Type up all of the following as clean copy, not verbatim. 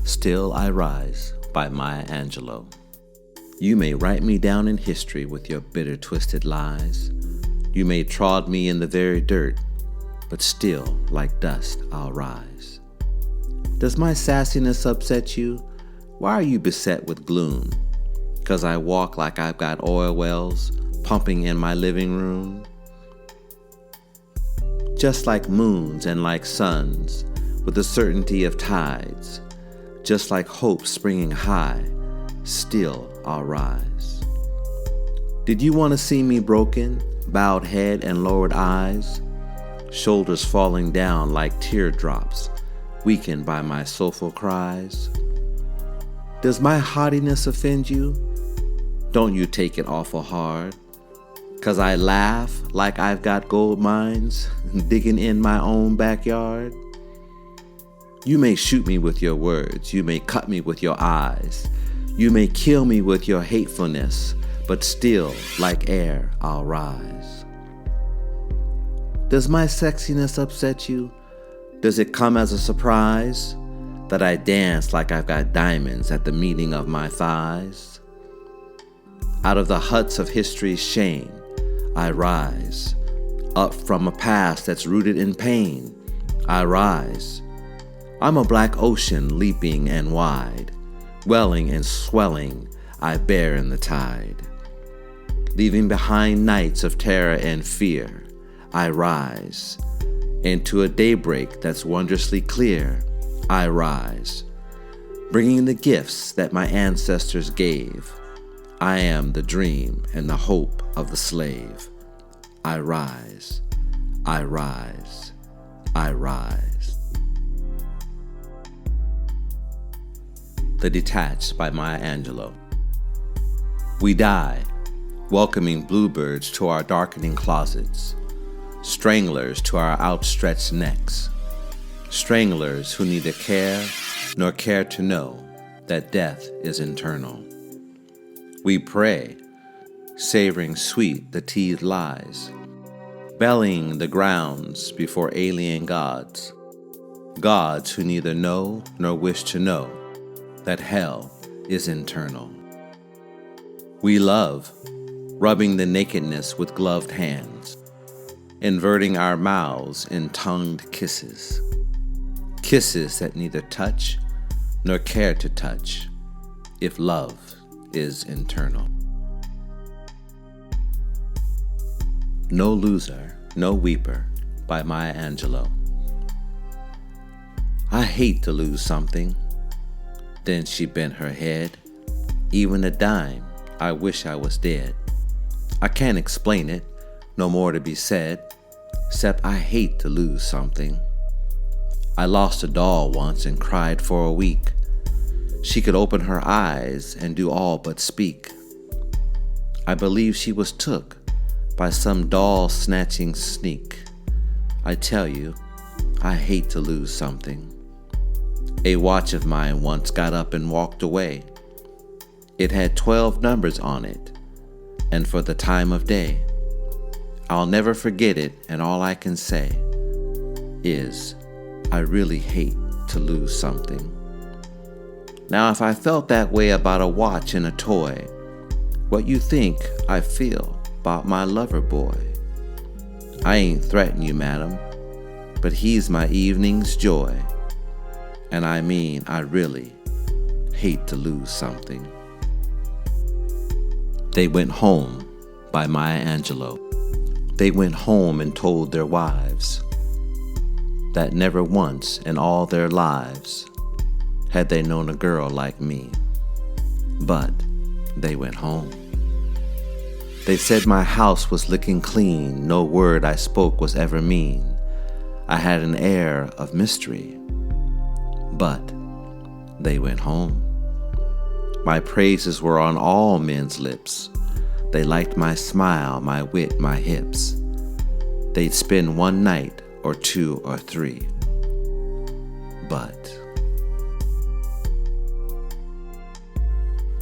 Still I Rise by Maya Angelou. You may write me down in history with your bitter, twisted lies. You may trod me in the very dirt, but still, like dust, I'll rise. Does my sassiness upset you? Why are you beset with gloom? 'Cause I walk like I've got oil wells pumping in my living room? Just like moons and like suns, with the certainty of tides, just like hope springing high, still I'll rise. Did you want to see me broken, bowed head and lowered eyes, shoulders falling down like teardrops, weakened by my soulful cries? Does my haughtiness offend you? Don't you take it awful hard, 'cause I laugh like I've got gold mines digging in my own backyard? You may shoot me with your words, you may cut me with your eyes, you may kill me with your hatefulness, but still, like air, I'll rise. Does my sexiness upset you? Does it come as a surprise that I dance like I've got diamonds at the meeting of my thighs? Out of the huts of history's shame, I rise. Up from a past that's rooted in pain, I rise. I'm a black ocean leaping and wide, welling and swelling, I bear in the tide. Leaving behind nights of terror and fear, I rise. Into a daybreak that's wondrously clear, I rise. Bringing the gifts that my ancestors gave, I am the dream and the hope of the slave. I rise, I rise, I rise. The Detached by Maya Angelou. We die, welcoming bluebirds to our darkening closets, stranglers to our outstretched necks, stranglers who neither care nor care to know that death is internal. We pray, savoring sweet the teased lies, bellying the grounds before alien gods, gods who neither know nor wish to know that hell is internal. We love, rubbing the nakedness with gloved hands, inverting our mouths in tongued kisses, kisses that neither touch nor care to touch, if love is internal. No Loser, No Weeper by Maya Angelou. I hate to lose something. Then she bent her head. Even a dime, I wish I was dead. I can't explain it, no more to be said, except I hate to lose something. I lost a doll once and cried for a week. She could open her eyes and do all but speak. I believe she was took by some doll-snatching sneak. I tell you, I hate to lose something. A watch of mine once got up and walked away. It had 12 numbers on it, and for the time of day. I'll never forget it, and all I can say is, I really hate to lose something. Now, if I felt that way about a watch and a toy, what you think I feel about my lover boy? I ain't threatening you, madam, but he's my evening's joy. And I mean, I really hate to lose something. They Went Home by Maya Angelou. They went home and told their wives that never once in all their lives had they known a girl like me. But they went home. They said my house was licking clean, no word I spoke was ever mean. I had an air of mystery. But they went home. My praises were on all men's lips. They liked my smile, my wit, my hips. They'd spend one night or two or three. But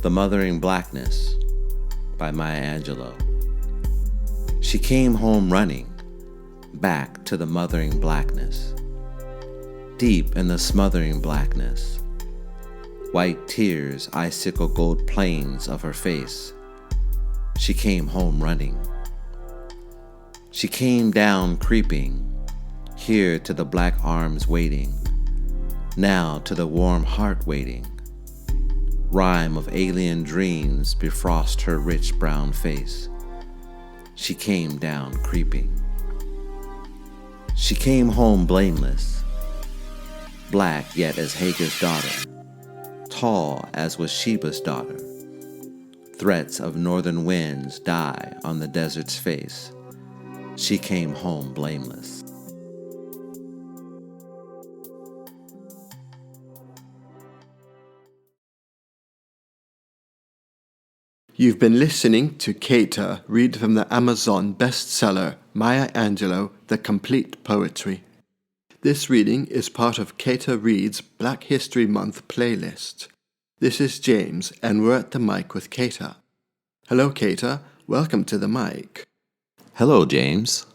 The Mothering Blackness by Maya Angelou. She came home running, back to the mothering blackness. Deep in the smothering blackness, white tears icicle gold plains of her face. She came home running. She came down creeping, here to the black arms waiting, now to the warm heart waiting. Rime of alien dreams befrost her rich brown face. She came down creeping. She came home blameless, black yet as Hagar's daughter, tall as was Sheba's daughter. Threats of northern winds die on the desert's face. She came home blameless. You've been listening to Keita read from the Amazon bestseller Maya Angelou, The Complete Poetry. This reading is part of Keita Reads Black History Month playlist. This is James, and we're at the mic with Keita. Hello, Keita. Welcome to the mic. Hello, James.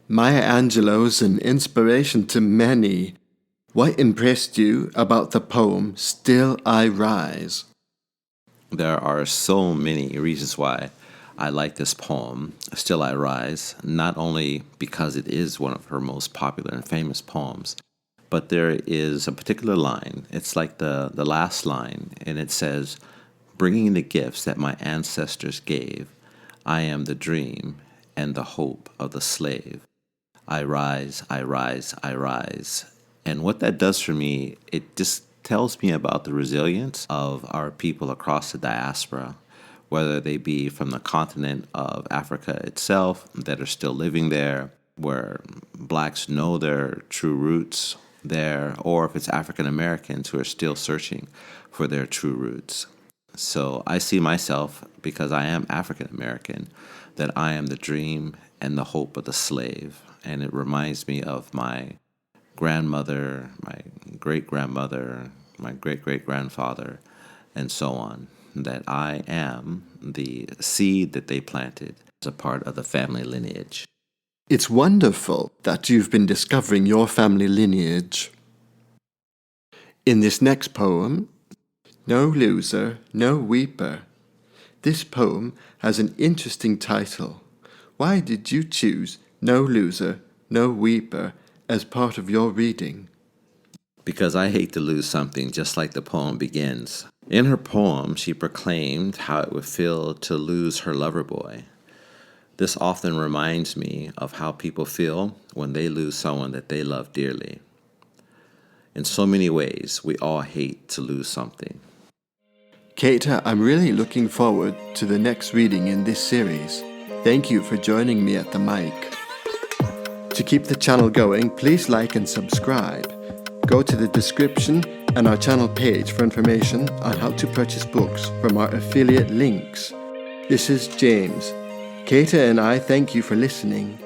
Maya Angelou's an inspiration to many. What impressed you about the poem Still I Rise? There are so many reasons why I like this poem, Still I Rise, not only because it is one of her most popular and famous poems, but there is a particular line. It's like the last line, and it says, "Bringing the gifts that my ancestors gave, I am the dream and the hope of the slave. I rise, I rise, I rise." And what that does for me, it just tells me about the resilience of our people across the diaspora, whether they be from the continent of Africa itself that are still living there, where blacks know their true roots there, or if it's African Americans who are still searching for their true roots. So I see myself, because I am African American, that I am the dream and the hope of the slave. And it reminds me of my grandmother, my great-grandmother, my great-great-grandfather, and so on, that I am the seed that they planted as a part of the family lineage. It's wonderful that you've been discovering your family lineage. In this next poem, No Loser, No Weeper. This poem has an interesting title. Why did you choose No Loser, No Weeper as part of your reading? Because I hate to lose something, just like the poem begins. In her poem, she proclaimed how it would feel to lose her lover boy. This often reminds me of how people feel when they lose someone that they love dearly. In so many ways, we all hate to lose something. Keita, I'm really looking forward to the next reading in this series. Thank you for joining me at the mic. To keep the channel going, please like and subscribe. Go to the description and our channel page for information on how to purchase books from our affiliate links. This is James. Keita and I thank you for listening.